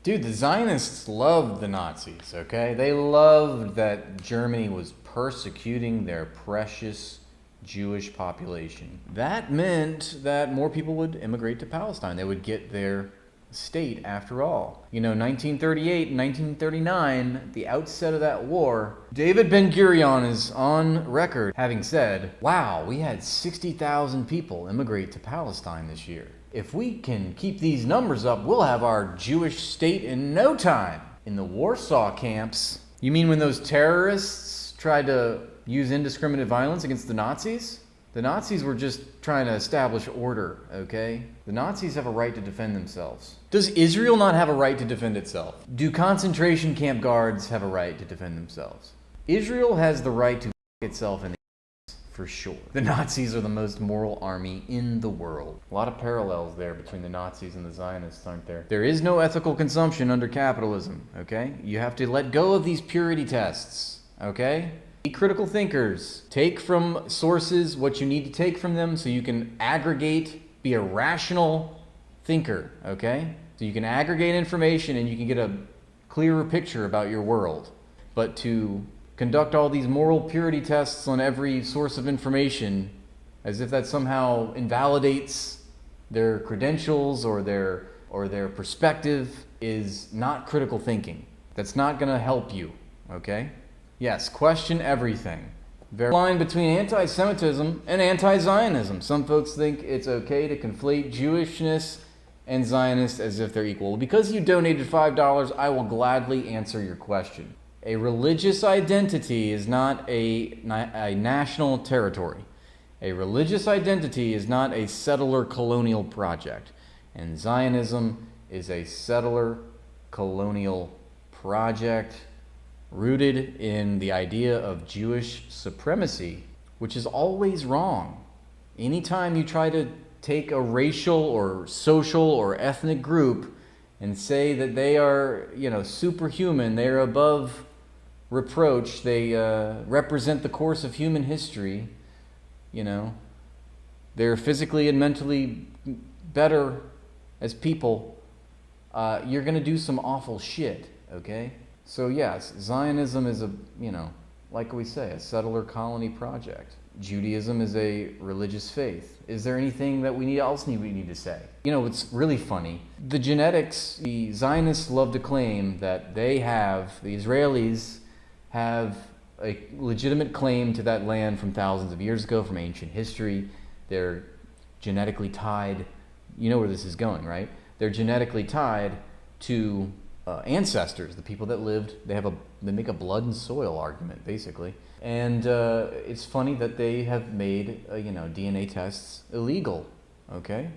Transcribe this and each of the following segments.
Dude, the Zionists loved the Nazis, okay? They loved that Germany was persecuting their precious Jewish population. That meant that more people would immigrate to Palestine. They would get their state after all. 1938 and 1939, at the outset of that war, David Ben-Gurion is on record having said, wow, we had 60,000 people immigrate to Palestine this year. If we can keep these numbers up, we'll have our Jewish state in no time. In the Warsaw camps, you mean when those terrorists tried to use indiscriminate violence against the Nazis? The Nazis were just trying to establish order, okay? The Nazis have a right to defend themselves. Does Israel not have a right to defend itself? Do concentration camp guards have a right to defend themselves? Israel has the right to itself in the for sure. The Nazis are the most moral army in the world. A lot of parallels there between the Nazis and the Zionists, aren't there? There is no ethical consumption under capitalism, okay? You have to let go of these purity tests, okay? Be critical thinkers. Take from sources what you need to take from them so you can aggregate, be a rational thinker, okay? So you can aggregate information and you can get a clearer picture about your world. But to conduct all these moral purity tests on every source of information as if that somehow invalidates their credentials or their perspective is not critical thinking. That's not going to help you, okay? Yes, question everything. There's a line between anti-Semitism and anti-Zionism. Some folks think it's okay to conflate Jewishness and Zionists as if they're equal. Well, because you donated $5, I will gladly answer your question. A religious identity is not a national territory. A religious identity is not a settler colonial project. And Zionism is a settler colonial project rooted in the idea of Jewish supremacy, which is always wrong. Anytime you try to take a racial or social or ethnic group and say that they are, superhuman, they're above reproach, they represent the course of human history, they're physically and mentally better as people, you're going to do some awful shit, okay? So yes, Zionism is like we say, a settler colony project. Judaism is a religious faith. Is there anything that we need to say? It's really funny. The Zionists love to claim that the Israelis have a legitimate claim to that land from thousands of years ago, from ancient history. They're genetically tied. You know where this is going, right? They're genetically tied to ancestors, the people that lived. They make a blood and soil argument, basically. And it's funny that they have made DNA tests illegal. Okay?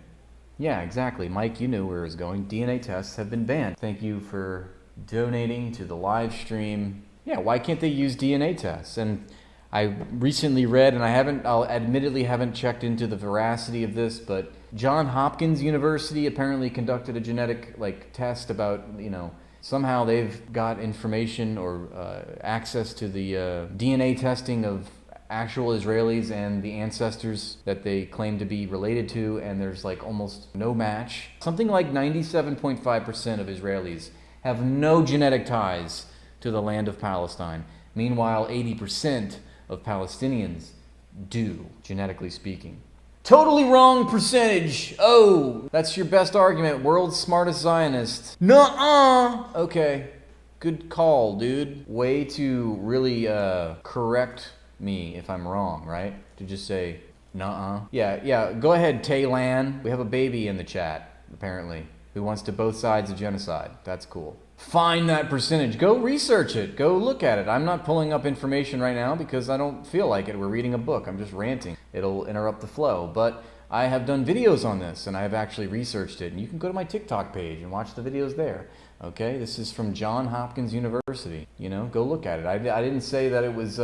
Yeah, exactly. Mike, you knew where it was going. DNA tests have been banned. Thank you for donating to the live stream. Yeah, why can't they use DNA tests? And I recently read, and I'll admittedly haven't checked into the veracity of this, but Johns Hopkins University apparently conducted a genetic test about, somehow they've got information or access to the DNA testing of actual Israelis and the ancestors that they claim to be related to, and there's almost no match. Something like 97.5% of Israelis have no genetic ties to the land of Palestine. Meanwhile, 80% of Palestinians do, genetically speaking. Totally wrong percentage. Oh, that's your best argument. World's smartest Zionist. Nuh-uh. Okay, good call, dude. Way to really correct me if I'm wrong, right? To just say, nuh-uh. Yeah, go ahead, Taylan. We have a baby in the chat, apparently, who wants to both sides of genocide. That's cool. Find that percentage. Go research it. Go look at it. I'm not pulling up information right now because I don't feel like it. We're reading a book. I'm just ranting. It'll interrupt the flow. But I have done videos on this, and I have actually researched it. And you can go to my TikTok page and watch the videos there. Okay? This is from Johns Hopkins University. Go look at it. I didn't say that it was,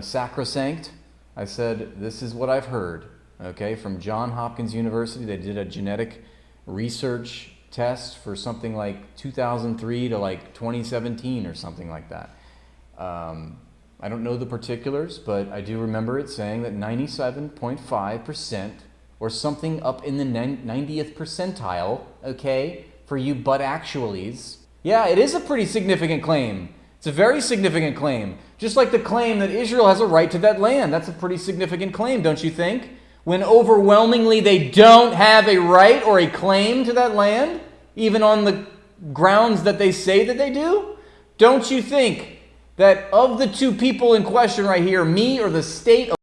sacrosanct. I said, this is what I've heard. Okay? From Johns Hopkins University. They did a genetic research test for something like 2003 to 2017 or something like that. I don't know the particulars, but I do remember it saying that 97.5% or something up in the 90th percentile, okay, for you but-actualies. Yeah, it is a pretty significant claim. It's a very significant claim. Just like the claim that Israel has a right to that land. That's a pretty significant claim, don't you think? When overwhelmingly they don't have a right or a claim to that land, even on the grounds that they say that they do? Don't you think that of the two people in question right here, me or the state of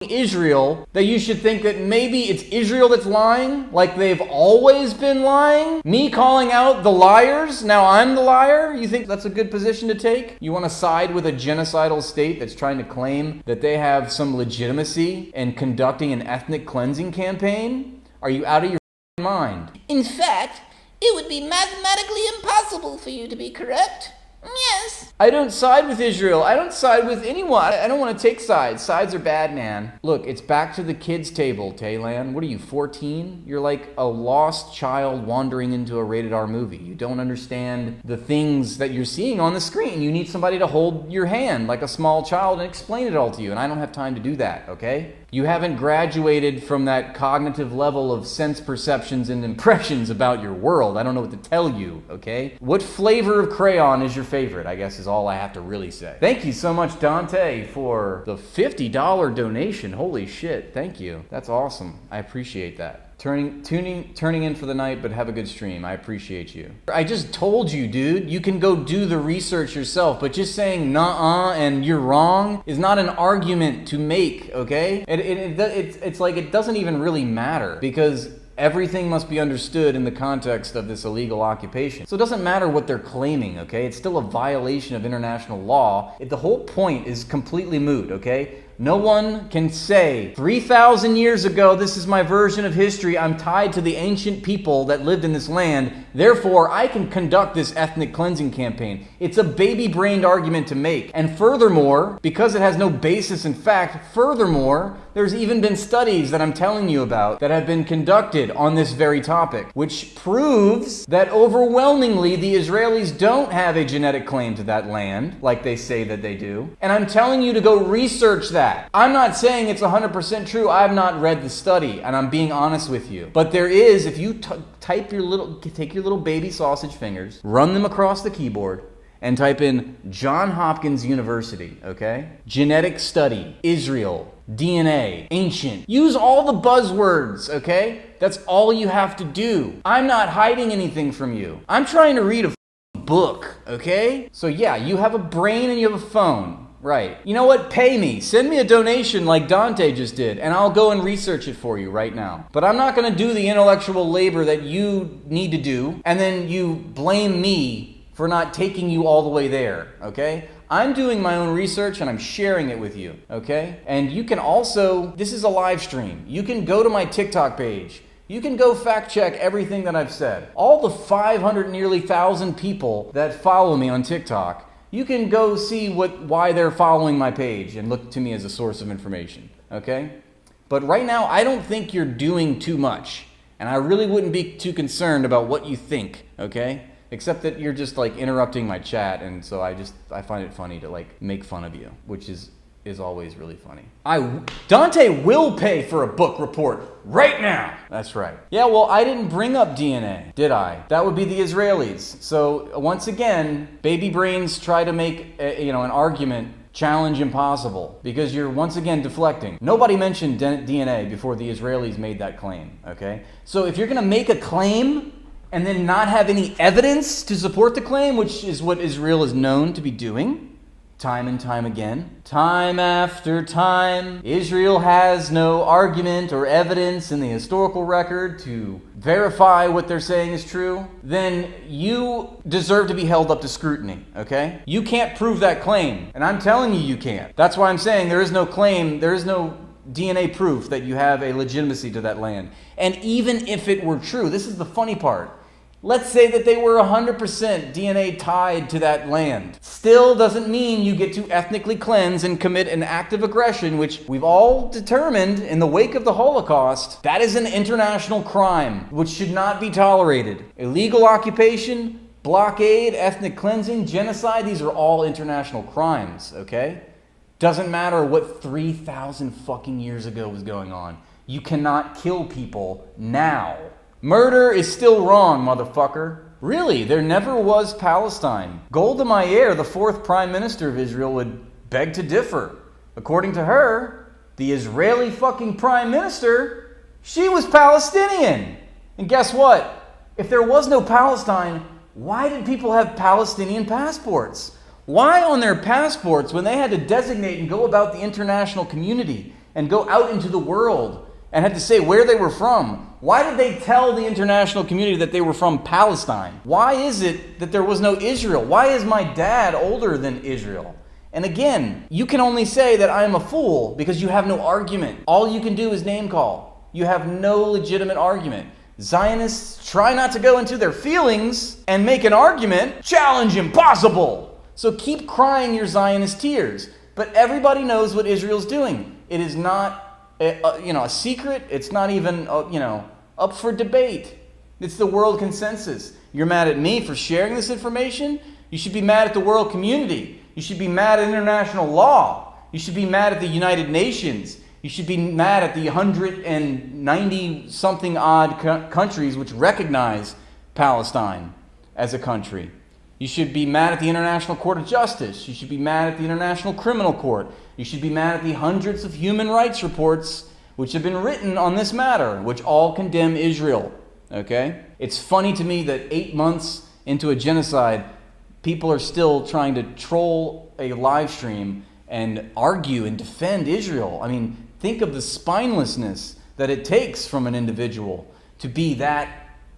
Israel, that you should think that maybe it's Israel that's lying, like they've always been lying? Me calling out the liars, now I'm the liar? You think that's a good position to take? You want to side with a genocidal state that's trying to claim that they have some legitimacy in conducting an ethnic cleansing campaign? Are you out of your mind? In fact, it would be mathematically impossible for you to be correct. Yes. I don't side with Israel. I don't side with anyone. I don't want to take sides. Sides are bad, man. Look, it's back to the kids' table, Taylan. What are you, 14? You're like a lost child wandering into a rated R movie. You don't understand the things that you're seeing on the screen. You need somebody to hold your hand like a small child and explain it all to you. And I don't have time to do that, okay? You haven't graduated from that cognitive level of sense perceptions and impressions about your world. I don't know what to tell you, okay? What flavor of crayon is your favorite, I guess is all I have to really say. Thank you so much, Dante, for the $50 donation. Holy shit, thank you. That's awesome. I appreciate that. Turning in for the night, but have a good stream. I appreciate you. I just told you, dude, you can go do the research yourself, but just saying nuh-uh and you're wrong is not an argument to make, okay? It's like it doesn't even really matter because everything must be understood in the context of this illegal occupation. So it doesn't matter what they're claiming, okay? It's still a violation of international law. The whole point is completely moot, okay? No one can say, 3,000 years ago, this is my version of history. I'm tied to the ancient people that lived in this land. Therefore, I can conduct this ethnic cleansing campaign. It's a baby-brained argument to make. And furthermore, because it has no basis in fact, furthermore, there's even been studies that I'm telling you about that have been conducted on this very topic, which proves that overwhelmingly the Israelis don't have a genetic claim to that land, like they say that they do. And I'm telling you to go research that. I'm not saying it's 100% true. I've not read the study, and I'm being honest with you. But there is, if you take your little baby sausage fingers, run them across the keyboard, and type in Johns Hopkins University, okay? Genetic study, Israel, DNA, ancient. Use all the buzzwords, okay? That's all you have to do. I'm not hiding anything from you. I'm trying to read a book, okay? So yeah, you have a brain and you have a phone. Right. You know what? Pay me. Send me a donation like Dante just did, and I'll go and research it for you right now. But I'm not going to do the intellectual labor that you need to do, and then you blame me for not taking you all the way there, okay? I'm doing my own research and I'm sharing it with you, okay? And you can also, this is a live stream. You can go to my TikTok page. You can go fact check everything that I've said. All the 500 nearly 1,000 people that follow me on TikTok, you can go see why they're following my page and look to me as a source of information, okay? But right now, I don't think you're doing too much. And I really wouldn't be too concerned about what you think, okay? Except that you're just like interrupting my chat, and so I find it funny to like make fun of you, which is always really funny. Dante will pay for a book report right now. That's right. Yeah, well, I didn't bring up DNA, did I? That would be the Israelis. So once again, baby brains try to make an argument challenge impossible because you're once again deflecting. Nobody mentioned DNA before the Israelis made that claim, okay? So if you're going to make a claim and then not have any evidence to support the claim, which is what Israel is known to be doing, time and time again, time after time, Israel has no argument or evidence in the historical record to verify what they're saying is true, then you deserve to be held up to scrutiny, okay? You can't prove that claim, and I'm telling you can't. That's why I'm saying there is no claim, there is no DNA proof that you have a legitimacy to that land. And even if it were true, this is the funny part, let's say that they were 100% DNA tied to that land. Still doesn't mean you get to ethnically cleanse and commit an act of aggression, which we've all determined in the wake of the Holocaust, that is an international crime, which should not be tolerated. Illegal occupation, blockade, ethnic cleansing, genocide, these are all international crimes, okay? Doesn't matter what 3,000 fucking years ago was going on. You cannot kill people now. Murder is still wrong, motherfucker. Really, there never was Palestine. Golda Meir, the fourth prime minister of Israel, would beg to differ. According to her, the Israeli fucking prime minister, she was Palestinian. And guess what? If there was no Palestine, why did people have Palestinian passports? Why on their passports, when they had to designate and go about the international community and go out into the world and had to say where they were from, why did they tell the international community that they were from Palestine? Why is it that there was no Israel? Why is my dad older than Israel? And again, you can only say that I am a fool because you have no argument. All you can do is name call. You have no legitimate argument. Zionists try not to go into their feelings and make an argument. Challenge impossible. So keep crying your Zionist tears. But everybody knows what Israel's doing. It is not a secret. It's not even up for debate. It's the world consensus. You're mad at me for sharing this information? You should be mad at the world community. You should be mad at international law. You should be mad at the United Nations. You should be mad at the 190 something odd countries which recognize Palestine as a country. You should be mad at the International Court of Justice. You should be mad at the International Criminal Court. You should be mad at the hundreds of human rights reports which have been written on this matter, which all condemn Israel. Okay? It's funny to me that 8 months into a genocide, people are still trying to troll a live stream and argue and defend Israel. I mean, think of the spinelessness that it takes from an individual to be that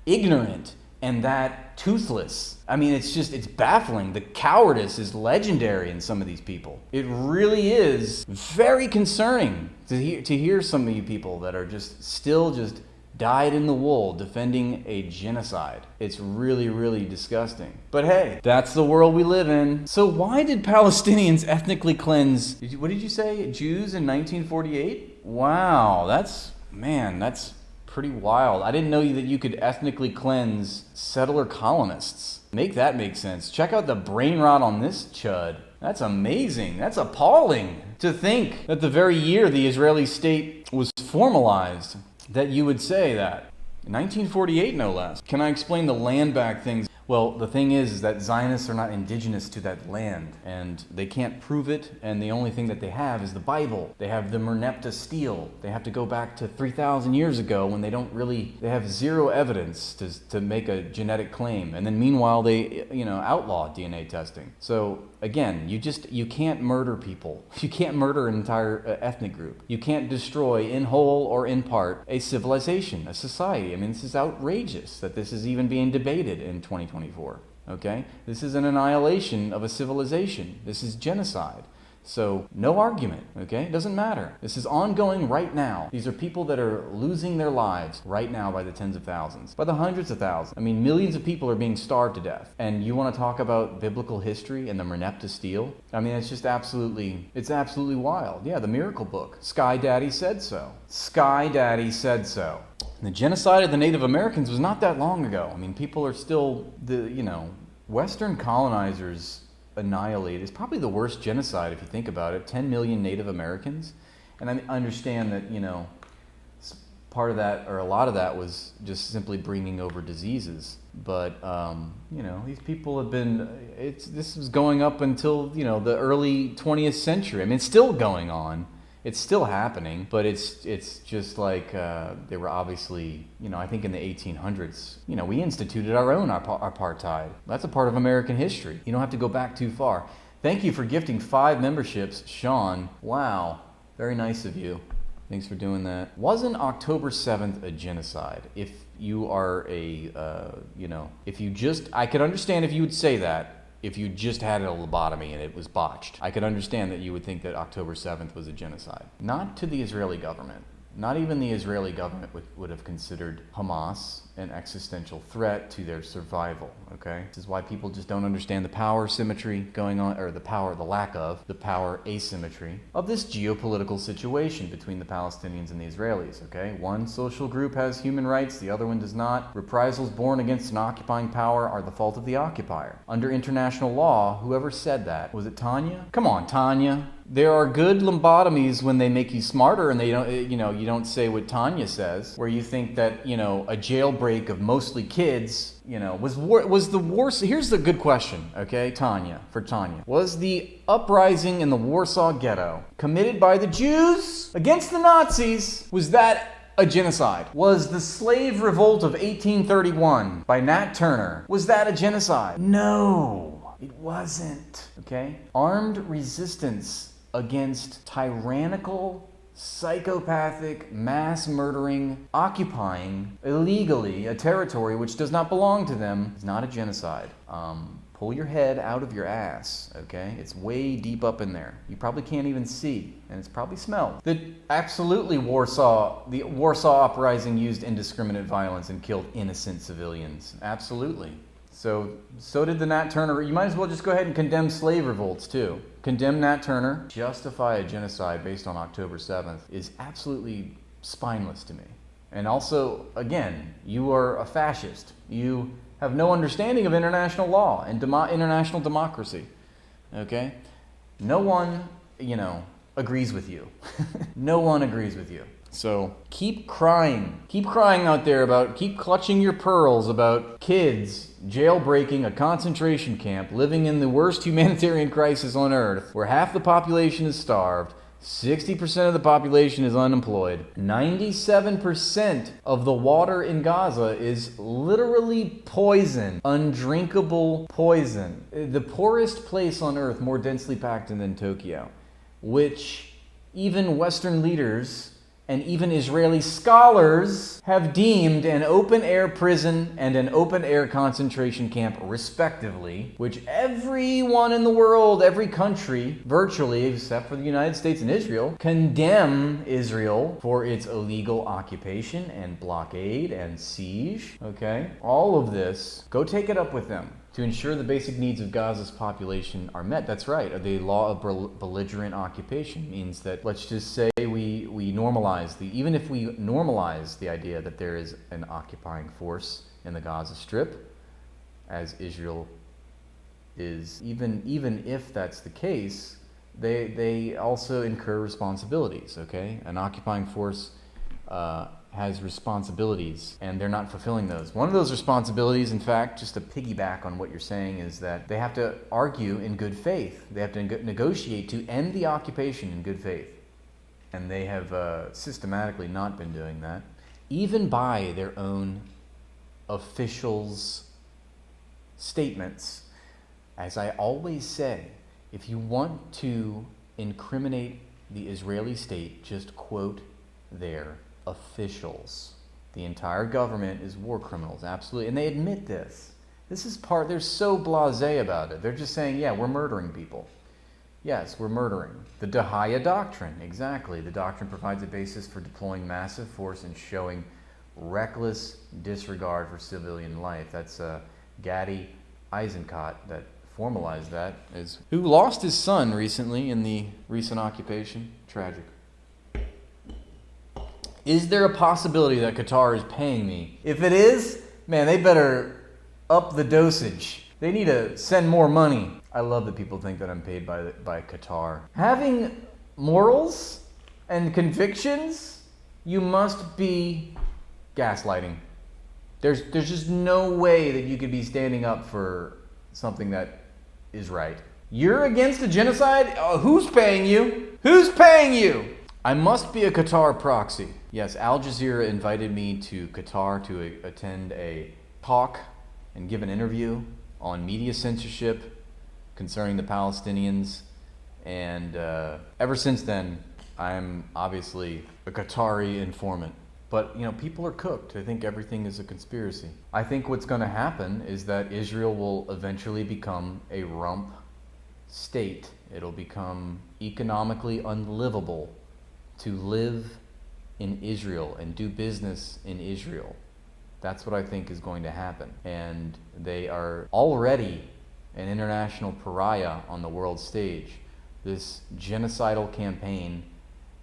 ignorant and that toothless. I mean, it's baffling. The cowardice is legendary in some of these people. It really is very concerning to hear some of you people that are still dyed in the wool defending a genocide. It's really, really disgusting. But hey, that's the world we live in. So why did Palestinians ethnically cleanse, what did you say, Jews in 1948? Wow, that's pretty wild. I didn't know that you could ethnically cleanse settler colonists. Make that make sense. Check out the brain rot on this chud. That's amazing. That's appalling to think that the very year the Israeli state was formalized, that you would say that. 1948, no less. Can I explain the land back things? Well, the thing is that Zionists are not indigenous to that land, and they can't prove it, and the only thing that they have is the Bible. They have the Merneptah stele. They have to go back to 3,000 years ago when they have zero evidence to make a genetic claim. And then meanwhile, they, outlaw DNA testing. So again, you can't murder people. You can't murder an entire ethnic group. You can't destroy in whole or in part a civilization, a society. I mean, this is outrageous that this is even being debated in 2024. Okay? This is an annihilation of a civilization. This is genocide. So no argument, okay? It doesn't matter. This is ongoing right now. These are people that are losing their lives right now by the tens of thousands, by the hundreds of thousands. I mean, millions of people are being starved to death. And you want to talk about biblical history and the Merneptah stele? I mean, it's absolutely wild. Yeah, the Miracle Book. Sky Daddy said so. Sky Daddy said so. And the genocide of the Native Americans was not that long ago. I mean, people are still, Western colonizers annihilate. It's probably the worst genocide if you think about it. 10 million Native Americans. And I understand that, part of that, or a lot of that, was just simply bringing over diseases. But, these people have been, this was going up until, the early 20th century. I mean, it's still going on. It's still happening, but it's just like they were obviously, I think in the 1800s, we instituted our own apartheid. That's a part of American history. You don't have to go back too far. Thank you for gifting 5 memberships, Sean. Wow, very nice of you. Thanks for doing that. Wasn't October 7th a genocide? If you are I could understand if you would say that. If you just had a lobotomy and it was botched, I could understand that you would think that October 7th was a genocide. Not to the Israeli government. Not even the Israeli government would have considered Hamas an existential threat to their survival, okay? This is why people just don't understand the power symmetry going on, or the lack of the power asymmetry of this geopolitical situation between the Palestinians and the Israelis, okay? One social group has human rights, the other one does not. Reprisals born against an occupying power are the fault of the occupier. Under international law, whoever said that, was it Tanya? Come on, Tanya. There are good lobotomies when they make you smarter and they don't, you don't say what Tanya says, where you think that, a jailbird jailbreak of mostly kids, was the Warsaw. Here's the good question, okay, Tanya. Was the uprising in the Warsaw Ghetto committed by the Jews against the Nazis, was that a genocide? Was the slave revolt of 1831 by Nat Turner, was that a genocide? No, it wasn't, okay? Armed resistance against tyrannical, psychopathic, mass murdering, occupying illegally a territory which does not belong to them is not a genocide. Pull your head out of your ass, okay? It's way deep up in there. You probably can't even see, and it's probably smelled. Absolutely, the Warsaw Uprising used indiscriminate violence and killed innocent civilians. Absolutely. So did the Nat Turner. You might as well just go ahead and condemn slave revolts too. Condemn Nat Turner. Justify a genocide based on October 7th is absolutely spineless to me. And also, again, you are a fascist. You have no understanding of international law and international democracy. Okay? No one, agrees with you. No one agrees with you. So keep crying out there keep clutching your pearls about kids jailbreaking a concentration camp, living in the worst humanitarian crisis on earth, where half the population is starved, 60% of the population is unemployed, 97% of the water in Gaza is literally poison, undrinkable poison. The poorest place on earth, more densely packed than Tokyo, which even Western leaders and even Israeli scholars have deemed an open-air prison and an open-air concentration camp, respectively, which everyone in the world, every country, virtually, except for the United States and Israel, condemn Israel for its illegal occupation and blockade and siege, okay? All of this, go take it up with them to ensure the basic needs of Gaza's population are met. That's right. The law of belligerent occupation means that, let's just say we normalize even if we normalize the idea that there is an occupying force in the Gaza Strip, as Israel is, even if that's the case, they also incur responsibilities, okay? An occupying force has responsibilities, and they're not fulfilling those. One of those responsibilities, in fact, just to piggyback on what you're saying, is that they have to argue in good faith. They have to negotiate to end the occupation in good faith. And they have systematically not been doing that, even by their own officials' statements. As I always say, if you want to incriminate the Israeli state, just quote their officials. The entire government is war criminals, absolutely. And they admit this. They're so blasé about it. They're just saying, yeah, we're murdering people. Yes, we're murdering. The Dahaya Doctrine, exactly. The doctrine provides a basis for deploying massive force and showing reckless disregard for civilian life. That's Gadi Eisenkot that formalized that, who lost his son recently in the recent occupation. Tragic. Is there a possibility that Qatar is paying me? If it is, man, they better up the dosage. They need to send more money. I love that people think that I'm paid by Qatar. Having morals and convictions, you must be gaslighting. There's just no way that you could be standing up for something that is right. You're against a genocide? Who's paying you? Who's paying you? I must be a Qatar proxy. Yes, Al Jazeera invited me to Qatar to attend a talk and give an interview on media censorship concerning the Palestinians. And ever since then, I'm obviously a Qatari informant. But, people are cooked. They think everything is a conspiracy. I think what's going to happen is that Israel will eventually become a rump state. It'll become economically unlivable to live in Israel and do business in Israel. That's what I think is going to happen. And they are already an international pariah on the world stage. This genocidal campaign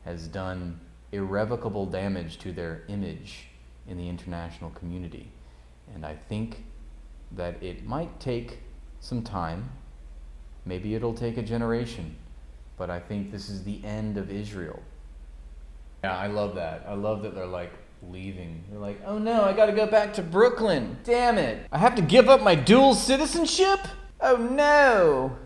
has done irrevocable damage to their image in the international community. And I think that it might take some time. Maybe it'll take a generation. But I think this is the end of Israel. Yeah, I love that. I love that they're like, leaving. They're like, oh no, I gotta go back to Brooklyn. Damn it. I have to give up my dual citizenship? Oh no.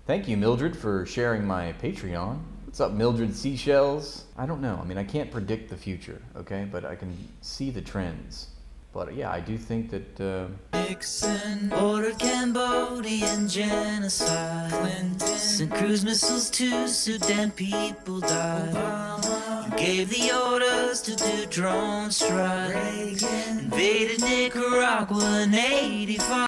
Thank you, Mildred, for sharing my Patreon. What's up, Mildred Seashells? I don't know. I mean, I can't predict the future, okay? But I can see the trends. But yeah, I do think that... Nixon ordered Cambodian genocide. Clinton sent cruise missiles to Sudan, people died. Obama gave the orders to do drone strikes. Reagan invaded Nicaragua in '85.